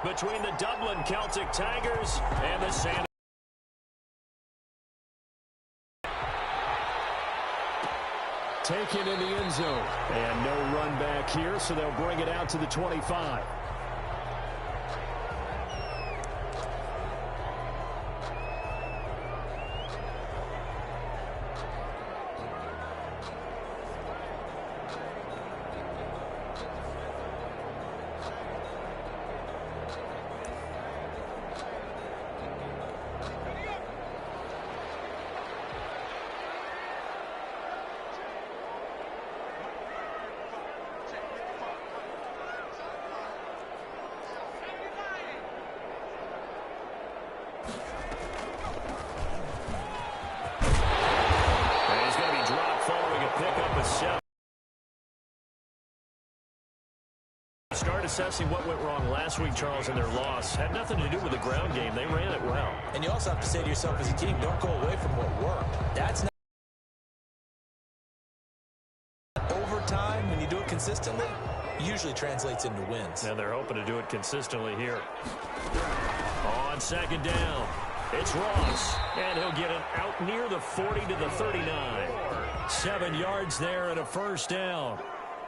between the Dublin Celtic Tigers and the San. Taken in the end zone. And no run back here, so they'll bring it out to the 25. Start assessing what went wrong last week, Charles, in their loss. Had nothing to do with the ground game. They ran it well. And you also have to say to yourself as a team, don't go away from what worked. That's not overtime. When you do it consistently, usually translates into wins. And they're hoping to do it consistently here. On second down, it's Ross. And he'll get it out near the 40 to the 39. 7 yards there and a first down.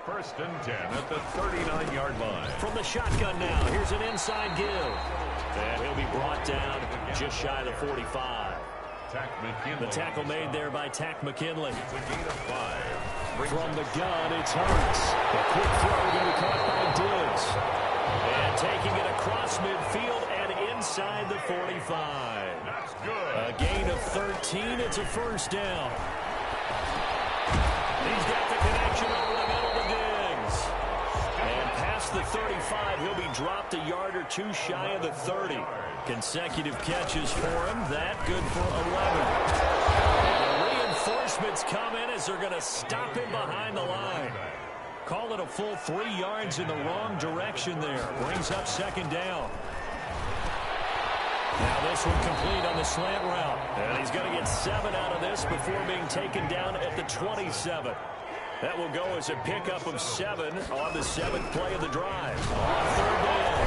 First and 10 at the 39-yard line. From the shotgun now, here's an inside give. And he'll be brought down just shy of the 45. The tackle made there by Tack McKinley. It's a gain of 5. From the gun, it's Hurts. A quick throw going to be caught by Diggs. And taking it across midfield and inside the 45. That's good. A gain of 13. It's a first down. He's got the connection over the middle to Diggs. And past the 35, he'll be dropped a yard or two shy of the 30. Consecutive catches for him. That good for 11. And the reinforcements come in as they're going to stop him behind the line. Call it a full 3 yards in the wrong direction there. Brings up second down. Now this one complete on the slant route. And he's going to get 7 out of this before being taken down at the 27. That will go as a pickup of 7 on the 7th play of the drive. On third down.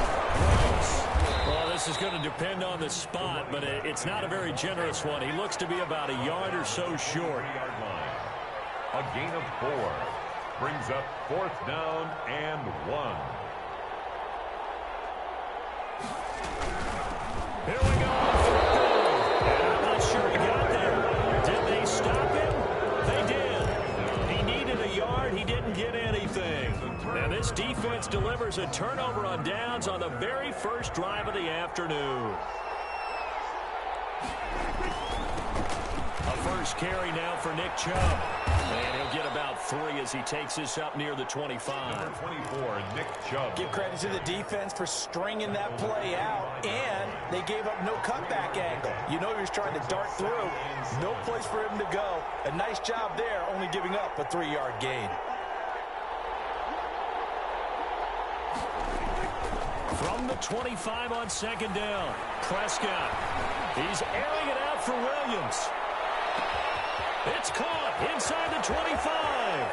Well, this is going to depend on the spot, but it's not a very generous one. He looks to be about a yard or so short. A gain of 4. Brings up 4th down and 1. Here we go. And I'm not sure he got there. Did they stop him? They did. He needed a yard. He didn't get anything. Now this defense delivers a turnover on downs on the very first drive of the afternoon. A first carry now for Nick Chubb. And he'll get about 3 as he takes this up near the 25. Number 24, Nick Chubb. Give credit to the defense for stringing that play out, and they gave up no cutback angle. You know he was trying to dart through. No place for him to go. A nice job there, only giving up a 3-yard gain. From the 25 on second down, Prescott. He's airing it out for Williams. It's caught inside the 25.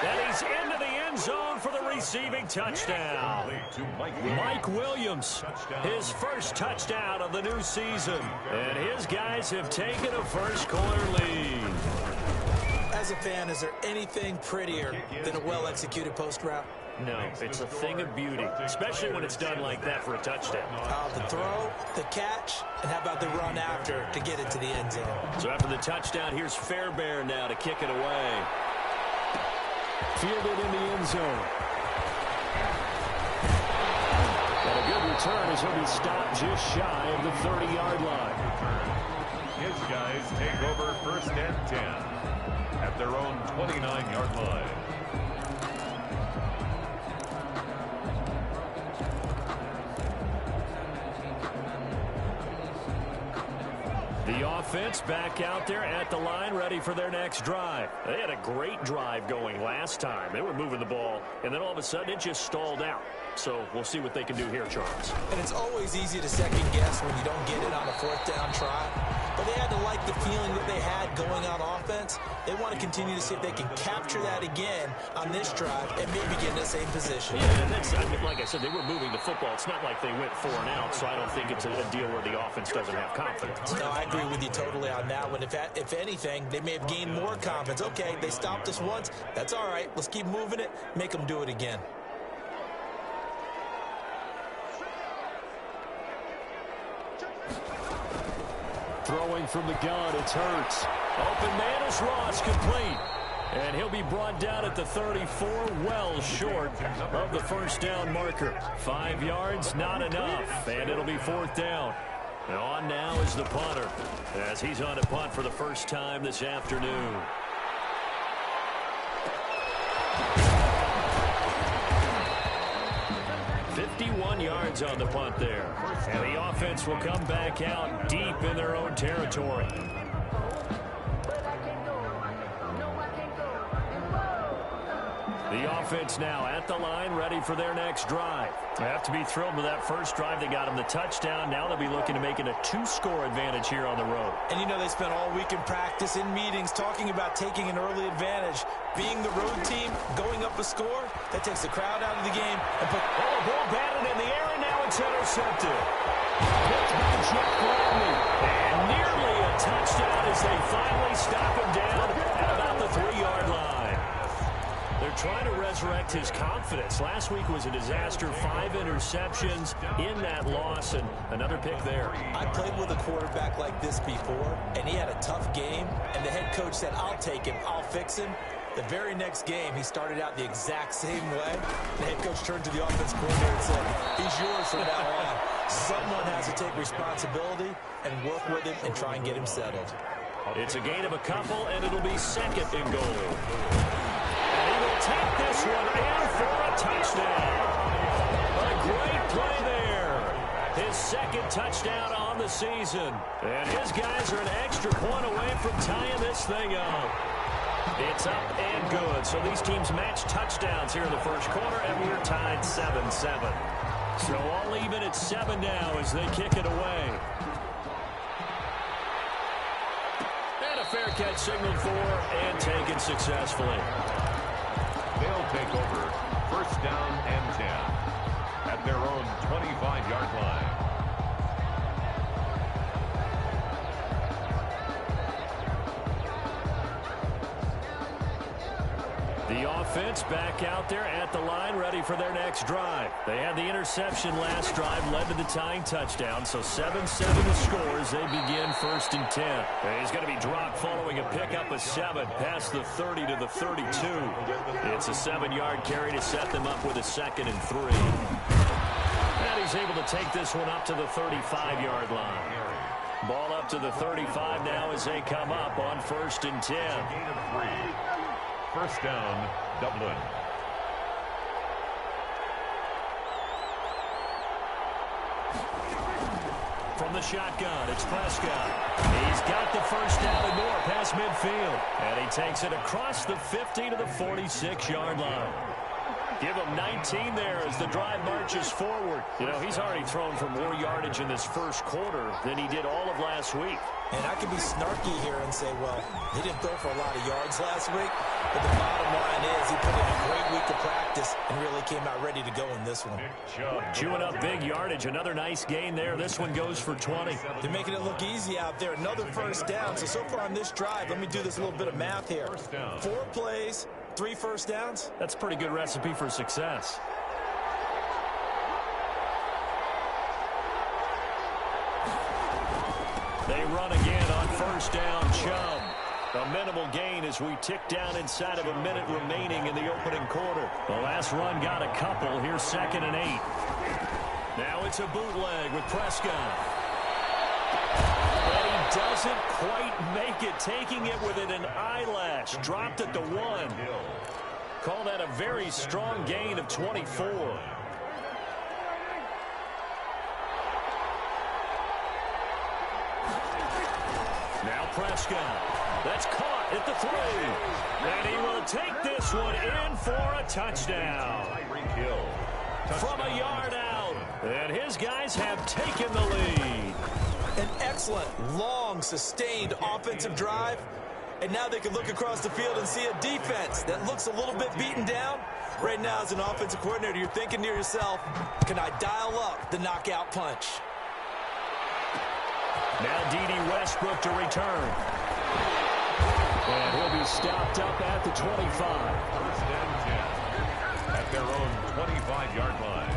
And he's into the end zone for the receiving touchdown. Mike Williams, his first touchdown of the new season. And his guys have taken a first-quarter lead. As a fan, is there anything prettier than a well-executed post route? No, it's a thing of beauty, especially when it's done like that for a touchdown. The throw, the catch, and how about the run after to get it to the end zone? So after the touchdown, here's Fairbairn now to kick it away. Fielded in the end zone. And a good return as he'll be stopped just shy of the 30-yard line. His guys take over first and 10 at their own 29-yard line. The offense back out there at the line, ready for their next drive. They had a great drive going last time. They were moving the ball, and then all of a sudden it just stalled out. So we'll see what they can do here, Charles. And it's always easy to second guess when you don't get it on a fourth down try. But they had to like the feeling that they had going on offense. They want to continue to see if they can capture that again on this drive and maybe get in the same position. Yeah, and that's, I mean, like I said, they were moving the football. It's not like they went 4 and out, so I don't think it's a deal where the offense doesn't have confidence. No, I agree with you totally on that one. If anything, they may have gained more confidence. Okay, they stopped us once. That's all right. Let's keep moving it. Make them do it again. Throwing from the gun, it's Hurts. Open man is Ross, complete. And he'll be brought down at the 34, well short of the first down marker. 5 yards, not enough, and it'll be 4th down. And on now is the punter, as he's on a punt for the first time this afternoon. 51 yards on the punt there. And the offense will come back out deep in their own territory. The offense now at the line, ready for their next drive. They have to be thrilled with that first drive. They got them the touchdown. Now they'll be looking to make it a 2-score advantage here on the road. And you know they spent all week in practice, in meetings, talking about taking an early advantage. Being the road team, going up a score, that takes the crowd out of the game. And put the ball batted in the air, and now it's intercepted. Picked by Jeff Bradley. And nearly a touchdown as they finally stop him down at about the 3-yard line. They're trying to resurrect his confidence. Last week was a disaster. 5 interceptions in that loss, and another pick there. I played with a quarterback like this before, and he had a tough game, and the head coach said, I'll take him, I'll fix him. The very next game, he started out the exact same way. The head coach turned to the offense coordinator and said, he's yours from now on. Someone has to take responsibility and work with him and try and get him settled. It's a gain of a couple, and it'll be 2nd and goal. And he will take this one in for a touchdown. A great play there. His 2nd touchdown on the season. And his guys are an extra point away from tying this thing up. It's up and good. So these teams match touchdowns here in the first quarter, and we're tied 7-7. So all even at 7 now as they kick it away. And a fair catch signaled for and taken successfully. They'll take over 1st down and 10 at their own 25-yard line. The offense back out there at the line, ready for their next drive. They had the interception last drive, led to the tying touchdown, so 7-7 the score as they begin 1st and 10. And he's going to be dropped following a pickup of 7 past the 30 to the 32. It's a 7-yard carry to set them up with a 2nd and 3. And he's able to take this one up to the 35-yard line. Ball up to the 35 now as they come up on 1st and 10. Gain of 3. 1st down, Dublin. From the shotgun, it's Prescott. He's got the first down and more past midfield. And he takes it across the 50 to the 46-yard line. Give him 19 there as the drive marches forward. You know, he's already thrown for more yardage in this first quarter than he did all of last week. And I could be snarky here and say, well, he didn't throw for a lot of yards last week. But the bottom line is he put in a great week of practice and really came out ready to go in this one. Chewing up big yardage. Another nice gain there. This one goes for 20. They're making it look easy out there. Another first down. So far on this drive, let me do this little bit of math here. 4 plays, 3 first downs. That's a pretty good recipe for success. They run again on first down. Chubb. A minimal gain as we tick down inside of a minute remaining in the opening quarter. The last run got a couple. Here's 2nd and 8. Now it's a bootleg with Prescott. But he doesn't quite make it. Taking it within an eyelash. Dropped at the 1. Call that a very strong gain of 24. Now Prescott. That's caught at the 3. And he will take this one in for a touchdown. from a yard out. And his guys have taken the lead. An excellent, long, sustained offensive drive. And now they can look across the field and see a defense that looks a little bit beaten down. Right now, as an offensive coordinator, you're thinking to yourself, can I dial up the knockout punch? Now D.D. Westbrook to return. And he'll be stopped up at the 25. First and 10 at their own 25-yard line.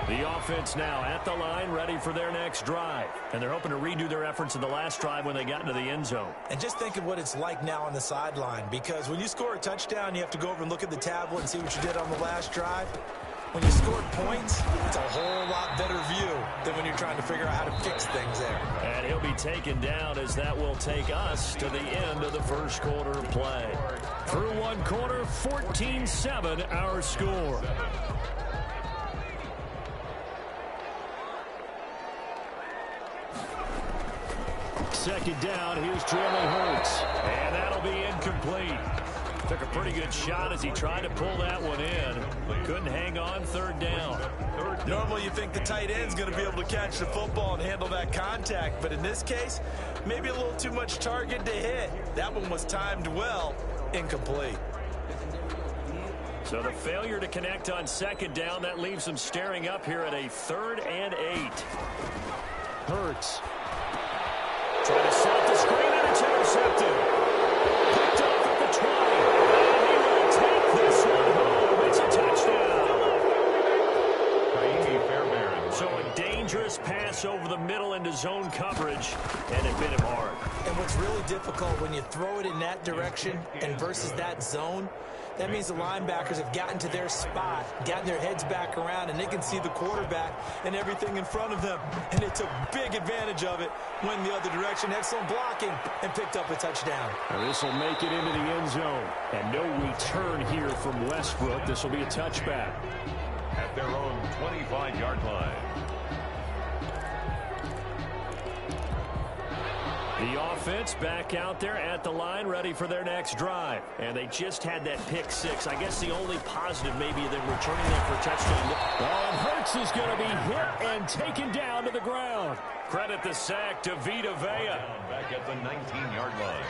The offense now at the line, ready for their next drive. And they're hoping to redo their efforts in the last drive when they got into the end zone. And just think of what it's like now on the sideline, because when you score a touchdown, you have to go over and look at the tablet and see what you did on the last drive. When you scored points, it's a whole lot better view than when you're trying to figure out how to fix things there. And he'll be taken down as that will take us to the end of the first quarter of play. Through one quarter, 14-7 our score. Second down, here's Jalen Hurts. And that'll be incomplete. Took a pretty good shot as he tried to pull that one in. Couldn't hang on, third down. Normally you think the tight end's going to be able to catch the football and handle that contact, but in this case, maybe a little too much target to hit. That one was timed well, incomplete. So the failure to connect on second down, that leaves them staring up here at a 3rd and 8. Hurts. Trying to set up the screen, and it's intercepted. Picked off at the 20. And he will take this one home. It's a touchdown. So a dangerous pass over the middle into zone coverage, and it bit him hard. And what's really difficult when you throw it in that direction and versus that zone, that means the linebackers have gotten to their spot, gotten their heads back around, and they can see the quarterback and everything in front of them. And they took big advantage of it, went the other direction, excellent blocking, and picked up a touchdown. This will make it into the end zone. And no return here from Westbrook. This will be a touchback. At their own 25-yard line. The offense back out there at the line, ready for their next drive. And they just had that pick six. I guess the only positive maybe them returning that for a touchdown. Oh, and Hurts is going to be hit and taken down to the ground. Credit the sack to Vita Vea. Back at the 19-yard line.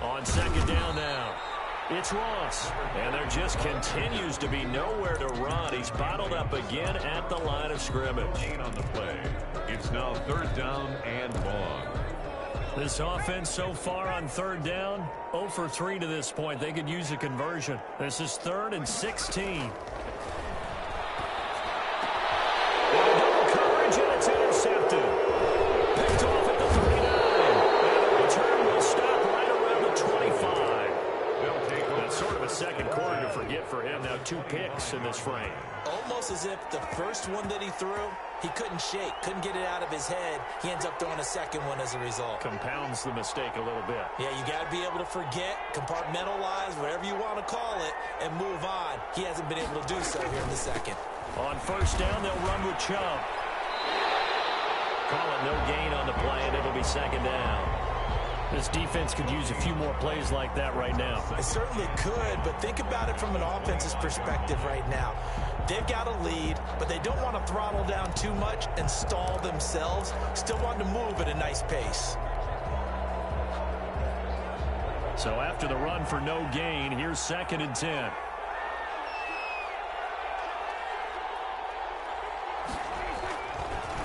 On second down now. It's Ross, and there just continues to be nowhere to run. He's bottled up again at the line of scrimmage. On the play. It's now 3rd down and long. This offense so far on 3rd down, 0 for 3 to this point. They could use a conversion. This is 3rd and 16. Double coverage, and it's intercepted. Picked off at the 39. And the return will stop right around the 25. Sort of a second quarter to forget for him. Now 2 picks in this frame. Almost as if the first one that he threw, he couldn't shake, couldn't get it out of his head. He ends up throwing a second one as a result. Compounds the mistake a little bit. Yeah, you got to be able to forget, compartmentalize, whatever you want to call it, and move on. He hasn't been able to do so here in the second. On first down, they'll run with Chubb. Call it no gain on the play, and it'll be second down. This defense could use a few more plays like that right now. It certainly could, but think about it from an offense's perspective right now. They've got a lead, but they don't want to throttle down too much and stall themselves. Still want to move at a nice pace. So after the run for no gain, here's 2nd and 10.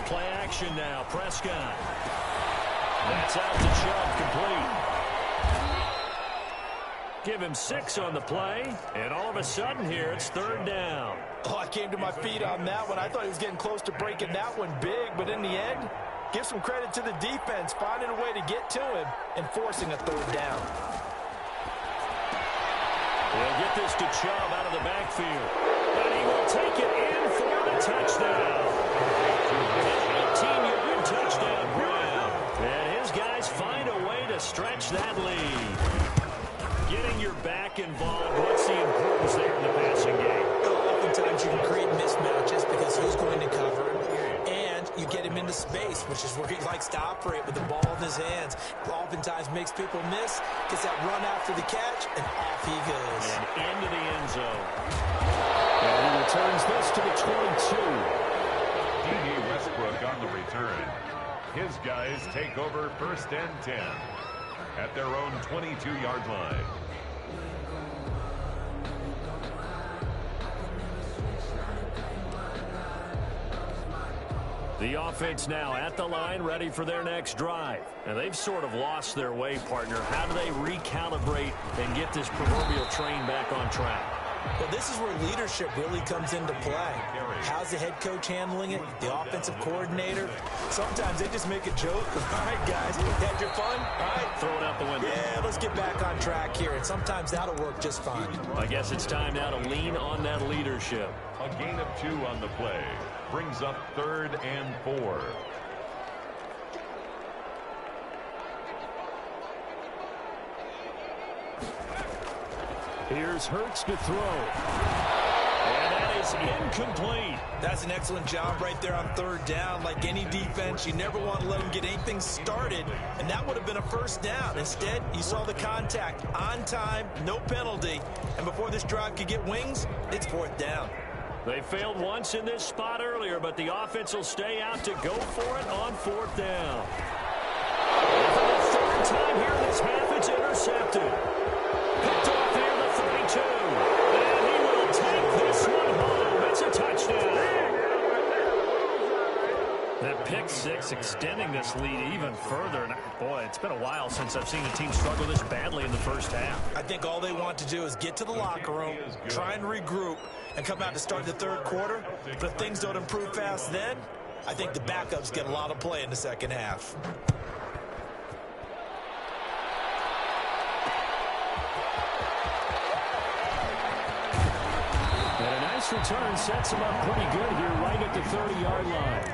Play action now, Prescott. That's out to Chubb, complete. Give him 6 on the play, and all of a sudden here, it's 3rd down. Oh, I came to my feet on that one. I thought he was getting close to breaking that one big, but in the end, give some credit to the defense, finding a way to get to him and forcing a 3rd down. They'll get this to Chubb out of the backfield, and he will take it in for the touchdown. An 18-yard touchdown grab, and his guys find a way to stretch that lead. Getting your back involved, what's the importance there in the passing game? Oftentimes you can create mismatches because who's going to cover him, and you get him into space, which is where he likes to operate with the ball in his hands. Oftentimes makes people miss, gets that run after the catch, and off he goes. And into the end zone. And he returns this to the 22. D.D. Westbrook on the return. His guys take over 1st and 10 at their own 22-yard line. The offense now at the line, ready for their next drive. And they've sort of lost their way, partner. How do they recalibrate and get this proverbial train back on track? Well, this is where leadership really comes into play. How's the head coach handling it? The offensive coordinator? Sometimes they just make a joke. All right, guys, had your fun? All right. Throw it out the window. Yeah, let's get back on track here. And sometimes that'll work just fine. I guess it's time now to lean on that leadership. A gain of 2 on the play. Brings up 3rd and 4. Here's Hurts to throw. And that is incomplete. That's an excellent job right there on 3rd down. Like any defense, you never want to let them get anything started, and that would have been a 1st down. Instead, you saw the contact on time, no penalty, and before this drive could get wings, it's 4th down. They failed once in this spot earlier, but the offense will stay out to go for it on 4th down. And for the 3rd time here in this half, it's intercepted. Picked off near the 32. And he will take this one home. It's a touchdown. That pick 6 extending this lead even further. And boy, it's been a while since I've seen a team struggle this badly in the first half. I think all they want to do is get to the locker room, try and regroup, and come out to start the 3rd quarter. But if things don't improve fast then, I think the backups get a lot of play in the 2nd half. And a nice return sets him up pretty good here right at the 30-yard line.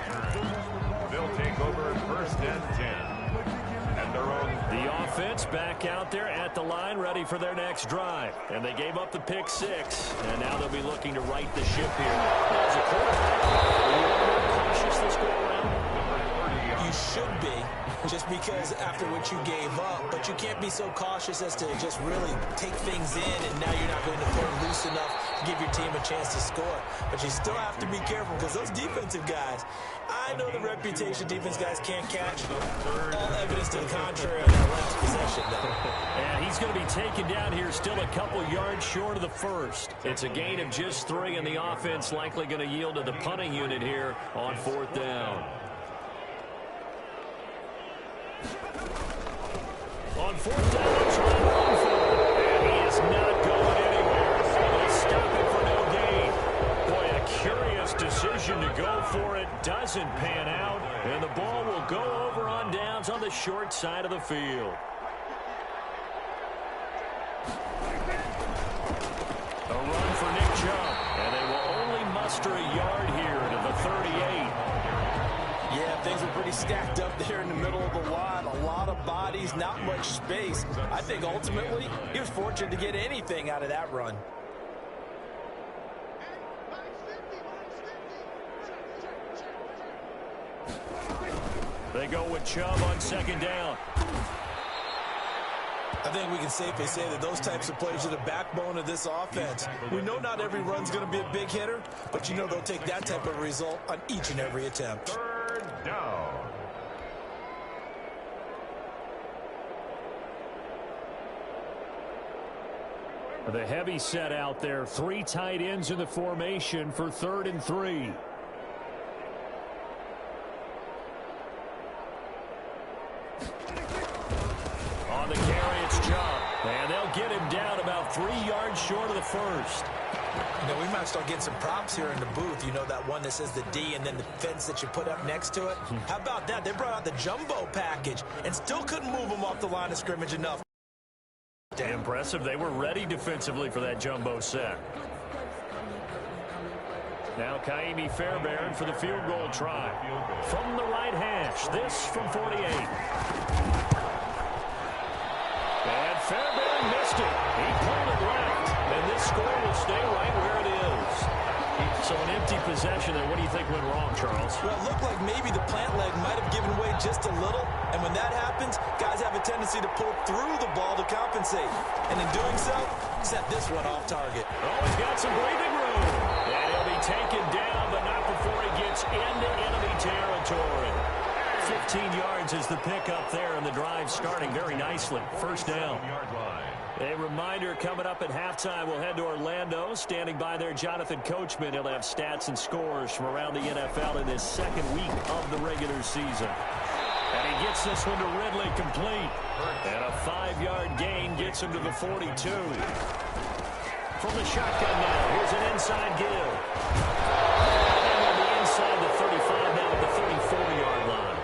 They'll take over 1st and 10 at their own. The offense back out there at the line, ready for their next drive. And they gave up the pick 6, and now they'll be looking to right the ship here. As a quarterback, are you a little cautious this go around? You should be, just because after what you gave up, but you can't be so cautious as to just really take things in, and now you're not going to play loose enough to give your team a chance to score. But you still have to be careful, because those defensive guys, I know the reputation defense guys can't catch. All evidence to the contrary on that last possession, though. And he's going to be taken down here still a couple yards short of the 1st. It's a gain of just 3, and the offense likely going to yield to the punting unit here on 4th down. On 4th down, they'll try and run for it. And he is not going anywhere. They stop it for no gain. Boy, a curious decision to go for it. Doesn't pan out. And the ball will go over on downs on the short side of the field. A run for Nick Chubb. And they will only muster a yard here to the 38. Yeah, things were pretty stacked up there in the middle of the lot. A lot of bodies, not much space. I think ultimately he was fortunate to get anything out of that run. They go with Chubb on 2nd down. I think we can safely say that those types of plays are the backbone of this offense. We know not every run's going to be a big hitter, but you know they'll take that type of result on each and every attempt. 3rd down. The heavy set out there. 3 tight ends in the formation for 3rd and 3. On the carry, it's Chubb. And they'll get him down about 3 yards short of the 1st. You know, we might start getting some props here in the booth. You know, that one that says the D and then the fence that you put up next to it. How about that? They brought out the jumbo package and still couldn't move them off the line of scrimmage enough. Damn impressive. They were ready defensively for that jumbo set. Now Kaimi Fairbairn for the field goal try. From the right hash, this from 48. And Fairbairn missed it. He pulled it left. And this score will stay right where it is. So an empty possession there. What do you think went wrong, Charles? Well, it looked like maybe the plant leg might have given way just a little. And when that happens, guys have a tendency to pull through the ball to compensate. And in doing so, set this one off target. Oh, he's got some breathing room. And he'll be taken down, but not before he gets into enemy territory. 15 yards is the pickup there, and the drive starting very nicely. First down. A reminder, coming up at halftime, we'll head to Orlando. Standing by there, Jonathan Coachman. He'll have stats and scores from around the NFL in this second week of the regular season. And he gets this one to Ridley complete. And a 5-yard gain gets him to the 42. From the shotgun now, here's an inside give. And on the inside, the 35 now at the 34-yard line.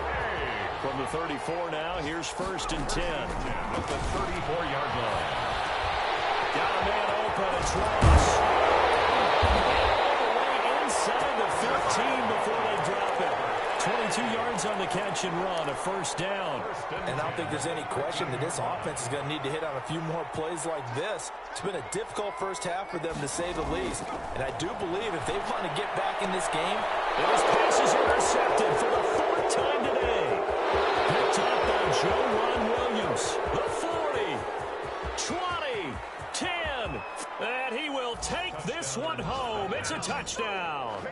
From the 34 now, here's 1st and 10. At the 34-yard line. Got a man open, it's Ross. All the way inside the 15 before they drop it. 22 yards on the catch and run, a first down. And I don't think there's any question that this offense is going to need to hit on a few more plays like this. It's been a difficult first half for them, to say the least. And I do believe if they want to get back in this game, and his pass is intercepted for the 4th time today. Picked up by Joe Ron Williams. The 40, 20, 10. And he will take this one home. It's a touchdown.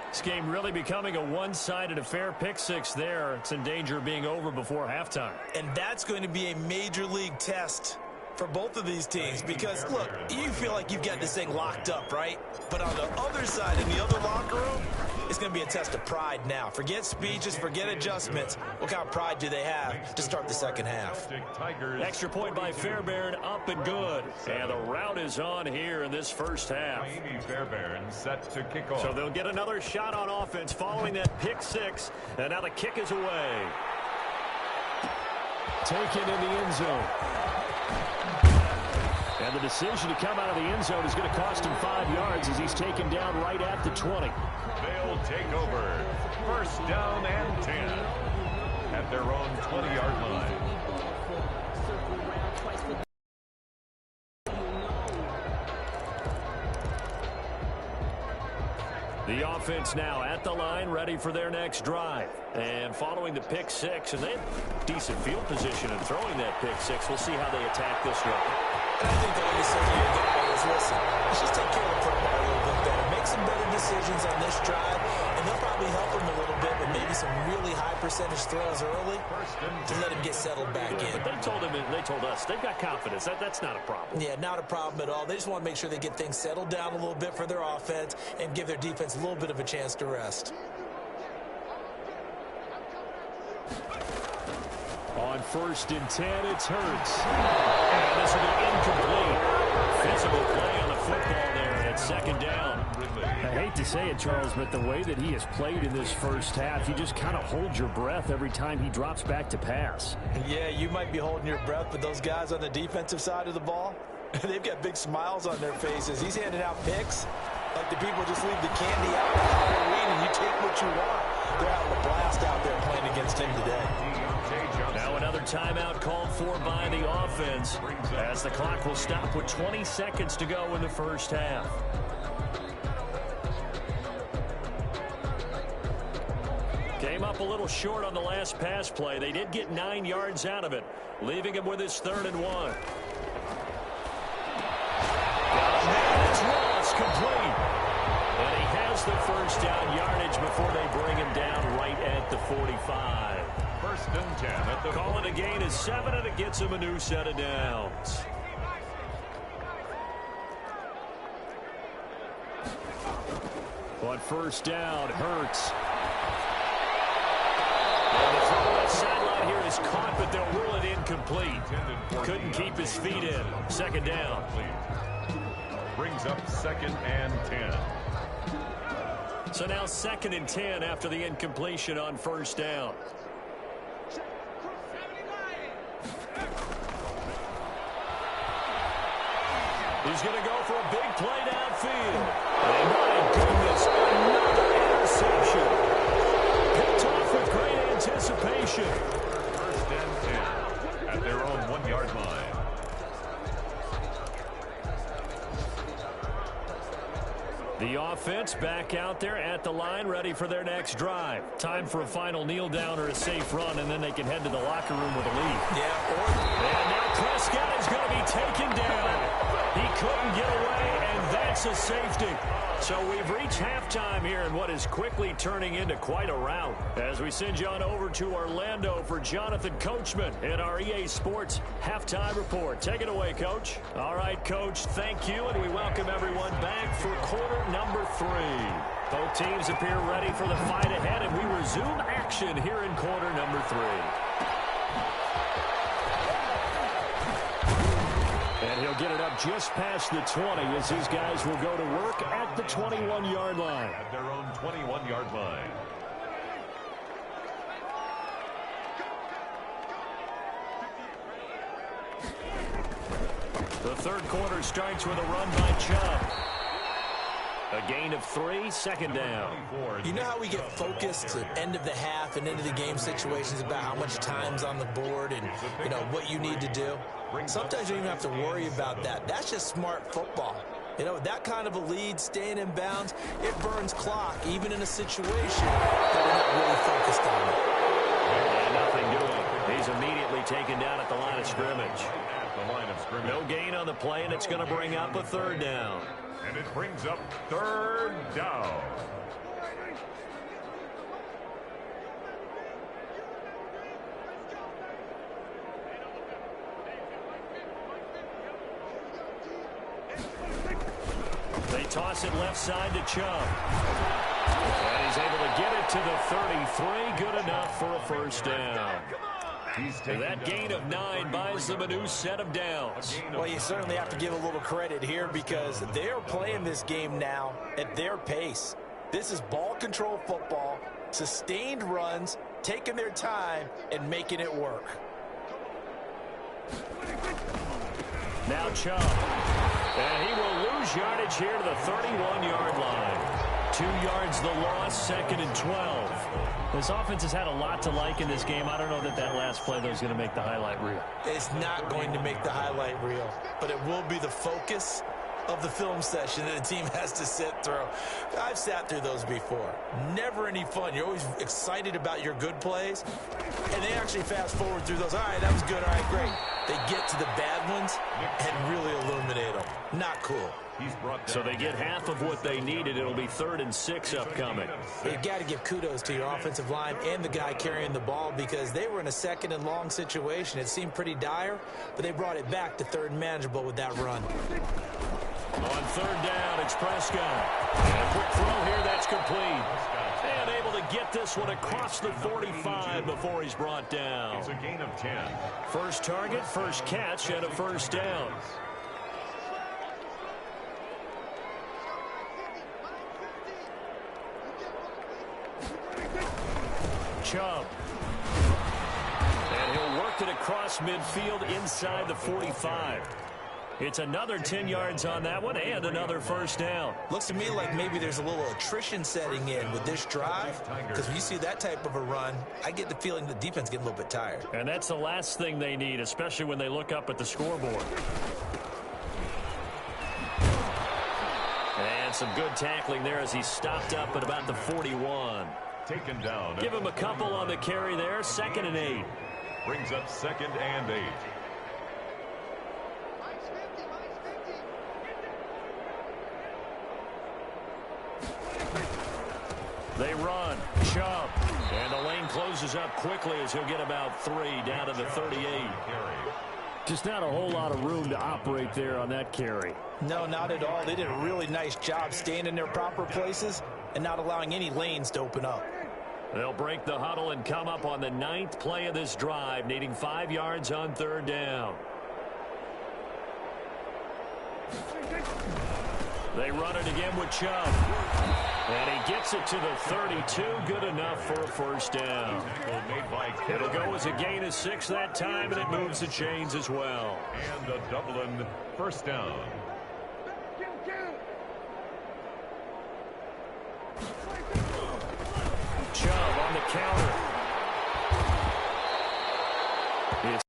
This game really becoming a one-sided affair. Pick 6 there. It's in danger of being over before halftime. and that's going to be a major league test for both of these teams because, look, you feel like you've got this thing locked up, right? But on the other side, in the other locker room, it's going to be a test of pride now. Forget speeches, forget adjustments. What kind of pride do they have to start the second half? Extra point by Fairbairn, up and good. And the route is on here in this first half. Fairbairn set to kick off. So they'll get another shot on offense following that pick 6. And now the kick is away. Taken in the end zone. And the decision to come out of the end zone is going to cost him 5 yards as he's taken down right at the 20. They'll take over. First down and 10 at their own 20-yard line. The offense now at the line, ready for their next drive. And following the pick 6, and they have decent field position in throwing that pick 6. We'll see how they attack this drive. And I think the way to say here again is, listen, let's just take care of the football a little bit better. Make some better decisions on this drive, and they'll probably help him a little bit with maybe some really high percentage throws early to let him get settled back in. But they told us they've got confidence. That's not a problem. Yeah, not a problem at all. They just want to make sure they get things settled down a little bit for their offense and give their defense a little bit of a chance to rest. On 1st and 10, it's Hurts. And this will be incomplete. Physical play on the football there, and it's 2nd down. I hate to say it, Charles, but the way that he has played in this first half, you just kind of hold your breath every time he drops back to pass. Yeah, you might be holding your breath, but those guys on the defensive side of the ball, they've got big smiles on their faces. He's handing out picks like the people just leave the candy out on Halloween and you take what you want. They're having a blast out there playing against him today. Now another timeout called for by the offense as the clock will stop with 20 seconds to go in the first half. Came up a little short on the last pass play. They did get 9 yards out of it, leaving him with his 3rd and 1. It's Ross, complete. And he has the first down yardage before they bring him down right at the 45. 1st and 10 at the Call it a gain of 7, and it gets him a new set of downs. On 1st down, Hurts. And the throw left sideline here is caught, but they'll rule it incomplete. Couldn't keep his feet in. 2nd down. Brings up 2nd and 10. So now 2nd and 10 after the incompletion on 1st down. He's going to go for a big play downfield. And my goodness, another interception. Picked off with great anticipation. 1st and 10 at their own 1-yard line. The offense back out there at the line, ready for their next drive. Time for a final kneel down or a safe run, and then they can head to the locker room with a lead. And now Prescott is going to be taken down. He couldn't get away, and that's a safety. So we've reached halftime here in what is quickly turning into quite a rout. As we send you on over to Orlando for Jonathan Coachman in our EA Sports Halftime Report. Take it away, Coach. All right, Coach, thank you, and we welcome everyone back for quarter number 3. Both teams appear ready for the fight ahead, and we resume action here in quarter number 3. And he'll get it up just past the 20 as his guys will go to work at the 21-yard line. At their own 21-yard line. The third quarter starts with a run by Chubb. A gain of 3, second down. You know how we get focused at end of the half and into the game situations about how much time's on the board and, you know, what you need to do? Sometimes you don't even have to worry about that. That's just smart football. You know, with that kind of a lead, staying in bounds, it burns clock, even in a situation that we're not really focused on it. And nothing doing. He's immediately taken down at the line of scrimmage. No gain on the play, and it's going to bring up a third down. And it brings up third down. They toss it left side to Chubb. And he's able to get it to the 33. Good enough for a first down. That gain of 9 buys them a new set of downs. Well, you certainly have to give a little credit here because they're playing this game now at their pace. This is ball control football, sustained runs, taking their time, and making it work. Now Chubb. And he will lose yardage here to the 31-yard line. 2 yards the loss, second and 12. This offense has had a lot to like in this game. I don't know that last play, though, is going to make the highlight reel. It's not going to make the highlight reel, but it will be the focus of the film session that the team has to sit through. I've sat through those before. Never any fun. You're always excited about your good plays, and they actually fast forward through those. All right, that was good. All right, great. They get to the bad ones and really illuminate them. Not cool. So they get half of what they needed. It'll be 3rd and 6 upcoming. You've got to give kudos to your offensive line and the guy carrying the ball because they were in a second and long situation. It seemed pretty dire, but they brought it back to 3rd and manageable with that run. On 3rd down, it's Prescott. And a quick throw here, that's complete. And able to get this one across the 45 before he's brought down. It's a gain of 10. First target, first catch, and a first down. Chubb. And he'll work it across midfield inside the 45. It's another 10 yards on that one and another first down. Looks to me like maybe there's a little attrition setting in with this drive because when you see that type of a run, I get the feeling the defense getting a little bit tired. And that's the last thing they need, especially when they look up at the scoreboard. And some good tackling there as he stopped up at about the 41. Taken down. Give him a couple on the carry there. 2nd and 8. Brings up 2nd and 8. They run. Chubb. And the lane closes up quickly as he'll get about 3 down to the 38. Just not a whole lot of room to operate there on that carry. No, not at all. They did a really nice job staying in their proper places and not allowing any lanes to open up. They'll break the huddle and come up on the 9th play of this drive, needing 5 yards on 3rd down. They run it again with Chubb. And he gets it to the 32. Good enough for a first down. It'll go as a gain of 6 that time, and it moves the chains as well. And a Dublin first down. Chubb on the counter. It's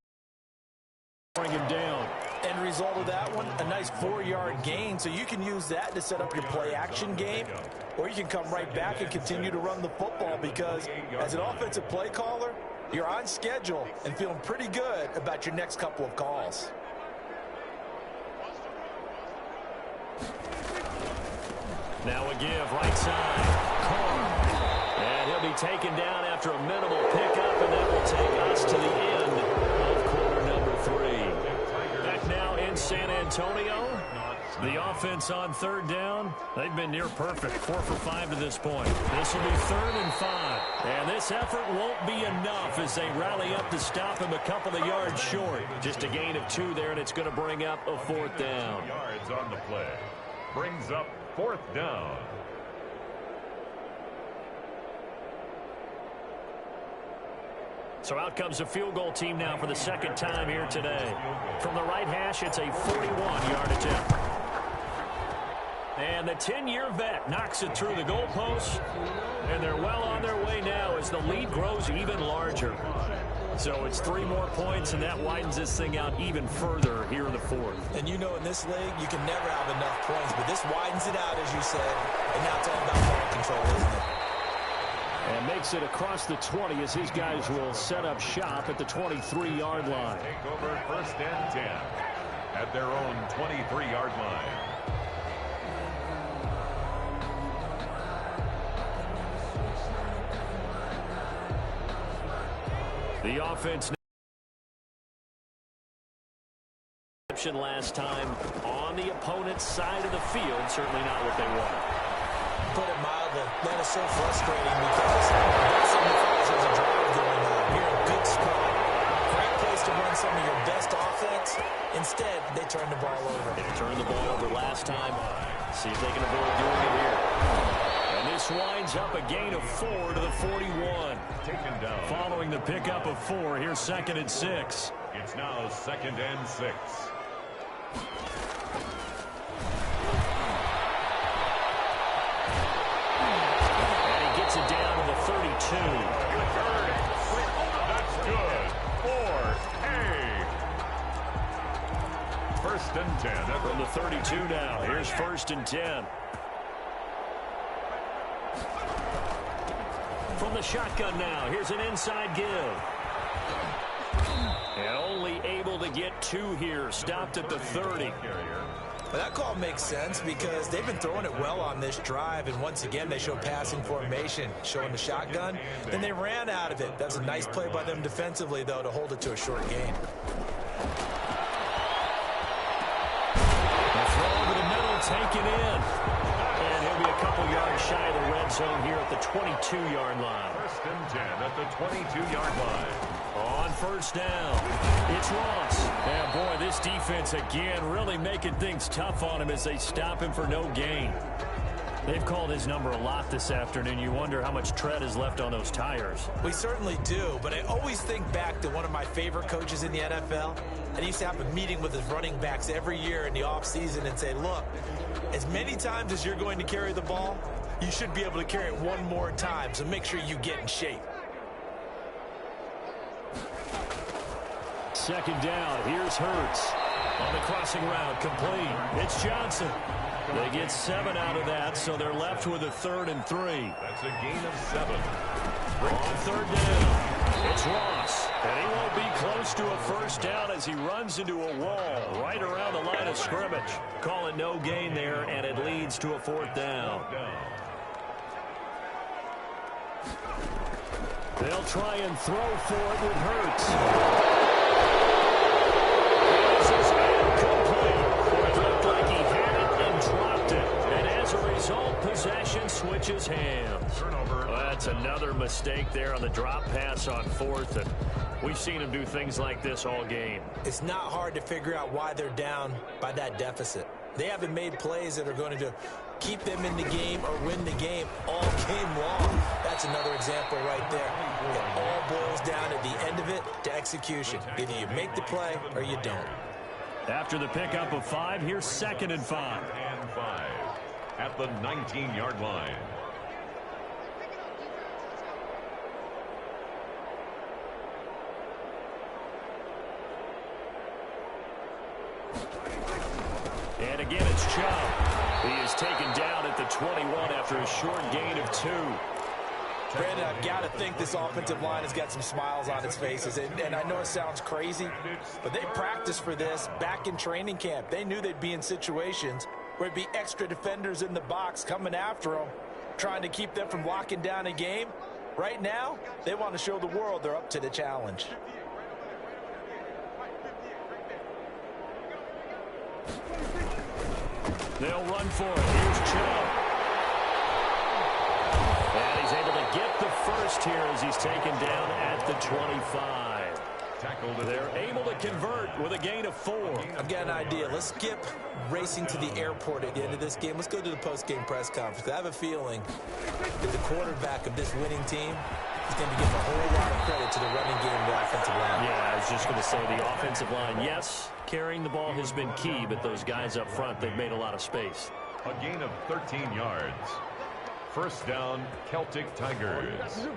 bring him down. End result of that one, a nice 4-yard gain, so you can use that to set up your play-action game, or you can come right back and continue to run the football because as an offensive play caller, you're on schedule and feeling pretty good about your next couple of calls. Now a give, right side. And he'll be taken down after a minimal pickup, and that will take us to the end of quarter number 3. Back now in San Antonio. The offense on third down, they've been near perfect, 4 for 5 to this point. This will be 3rd and 5. And this effort won't be enough as they rally up to stop him a couple of yards short. Just a gain of 2 there, and it's going to bring up a 4th down. Yards on the play. Brings up 4th down. So out comes the field goal team now for the second time here today. From the right hash, it's a 41-yard attempt. And the 10-year vet knocks it through the goalpost. And they're well on their way now as the lead grows even larger. So it's 3 more points, and that widens this thing out even further here in the 4th. And you know in this league, you can never have enough points, but this widens it out, as you said. And now it's all about ball control, isn't it? And makes it across the 20 as his guys will set up shop at the 23-yard line. Take over 1st and 10 at their own 23-yard line. The offense last time on the opponent's side of the field. Certainly not what they want. Put it mildly, that is so frustrating because that signifies there's a drive going on. You're in a good spot. Great place to run some of your best offense. Instead, they turn the ball over. They turned the ball over last time. See if they can avoid doing it here. And this winds up a gain of 4 to the 41. Taken down. Following the pickup of 4, here's 2nd and 6. It's now 2nd and 6. And he gets it down to the 32. That's good. 4A. 1st and 10. From the 32 now. Here's 1st and 10. From the shotgun now. Here's an inside give. And only able to get 2 here. Stopped at the 30. Well, that call makes sense because they've been throwing it well on this drive, and once again they show passing formation, showing the shotgun, and they ran out of it. That's a nice play by them defensively, though, to hold it to a short gain. The throw over the middle, taken in. And he'll be a couple yards shy of the red zone here at the 22-yard line. 1st and 10 at the 22-yard line. On 1st down, it's Ross. And boy, this defense again really making things tough on him as they stop him for no gain. They've called his number a lot this afternoon. You wonder how much tread is left on those tires. We certainly do, but I always think back to one of my favorite coaches in the NFL. And he used to have a meeting with his running backs every year in the offseason and say, look, as many times as you're going to carry the ball, you should be able to carry it one more time, so make sure you get in shape. 2nd down, here's Hurts. On the crossing route, complete. It's Johnson. They get 7 out of that, so they're left with a 3rd and 3. That's a gain of 7. On 3rd down, it's Ross. And he won't be close to a 1st down as he runs into a wall right around the line of scrimmage. Call it no gain there, and it leads to a 4th down. They'll try and throw for it with Hurts. It looked like he had it and dropped it. And as a result, possession switches hands. Turnover. Well, that's another mistake there on the drop pass on 4th. And we've seen him do things like this all game. It's not hard to figure out why they're down by that deficit. They haven't made plays that are going to keep them in the game or win the game all game long. That's another example right there. It all boils down at the end of it to execution. Either you make the play or you don't. After the pickup of 5, here's 2nd and 5. And 5 at the 19-yard line. And again, it's Chubb. He is taken down at the 21 after a short gain of 2. Brandon, I've got to think this offensive line has got some smiles on its faces. And I know it sounds crazy, but they practiced for this back in training camp. They knew they'd be in situations where there'd be extra defenders in the box coming after them, trying to keep them from locking down a game. Right now, they want to show the world they're up to the challenge. They'll run for it. Here's Chubb. And he's able to get the first here as he's taken down at the 25. They're able to convert with a gain of 4. I've got an idea. Let's skip racing to the airport at the end of this game. Let's go to the post-game press conference. I have a feeling that the quarterback of this winning team is going to give a whole lot of credit to the running game and the offensive line. Yeah, I was just going to say the offensive line, yes, carrying the ball has been key, but those guys up front, they've made a lot of space. A gain of 13 yards. First down, Celtic Tigers.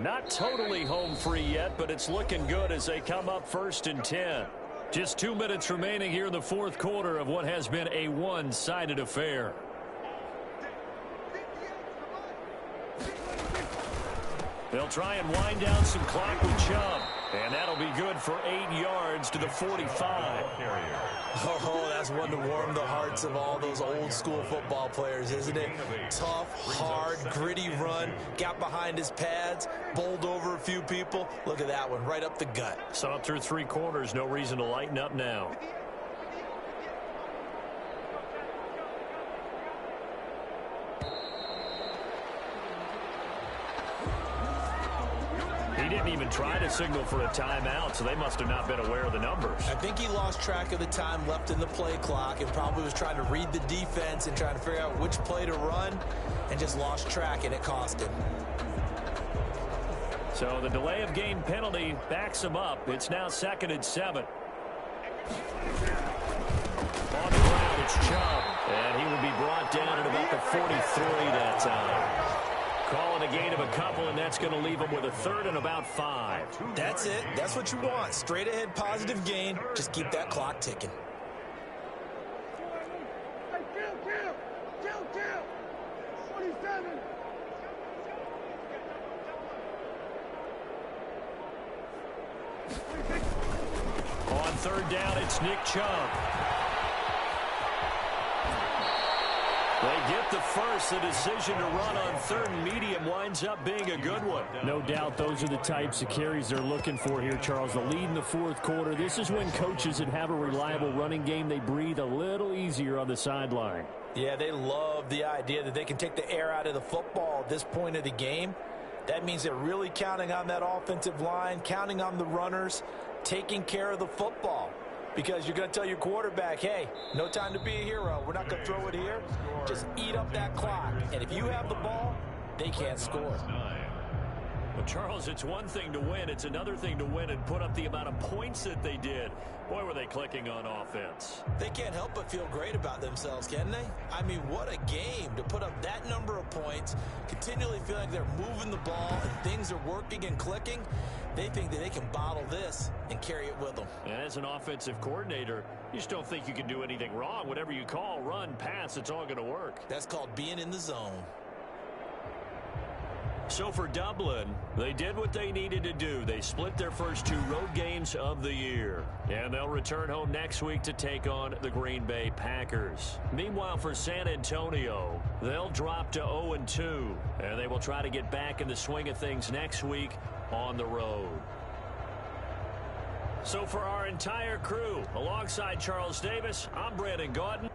Not totally home free yet, but it's looking good as they come up 1st and 10. Just 2 minutes remaining here in the 4th quarter of what has been a one-sided affair. They'll try and wind down some clock with Chubb. And that'll be good for 8 yards to the 45. Oh, that's one to warm the hearts of all those old school football players, isn't it? Tough, hard, gritty run. Got behind his pads, bowled over a few people. Look at that one, right up the gut. Saw it through 3 quarters. No reason to lighten up now. He didn't even try to signal for a timeout, so they must have not been aware of the numbers. I think he lost track of the time left in the play clock and probably was trying to read the defense and trying to figure out which play to run and just lost track, and it cost him. So the delay of game penalty backs him up. It's now 2nd and 7. On the ground, it's Chubb, and he will be brought down at about the 43 that time. Calling a gain of a couple, and that's going to leave him with a 3rd and about 5. That's it. That's what you want. Straight ahead positive gain. Just keep that clock ticking. On 3rd down, it's Nick Chubb. They get the first. The decision to run on 3rd and medium winds up being a good one. No doubt those are the types of carries they're looking for here, Charles. The lead in the 4th quarter. This is when coaches that have a reliable running game, they breathe a little easier on the sideline. Yeah, they love the idea that they can take the air out of the football at this point of the game. That means they're really counting on that offensive line, counting on the runners, taking care of the football. Because you're going to tell your quarterback, hey, no time to be a hero. We're not going to throw it here. Just eat up that clock. And if you have the ball, they can't score. But, Charles, it's one thing to win. It's another thing to win and put up the amount of points that they did. Boy, were they clicking on offense. They can't help but feel great about themselves, can they? I mean, what a game to put up that number of points, continually feel like they're moving the ball and things are working and clicking. They think that they can bottle this and carry it with them. And as an offensive coordinator, you just don't think you can do anything wrong. Whatever you call, run, pass, it's all going to work. That's called being in the zone. So for Dublin, they did what they needed to do. They split their first 2 road games of the year. And they'll return home next week to take on the Green Bay Packers. Meanwhile, for San Antonio, they'll drop to 0-2. And they will try to get back in the swing of things next week on the road. So for our entire crew, alongside Charles Davis, I'm Brandon Gaudin.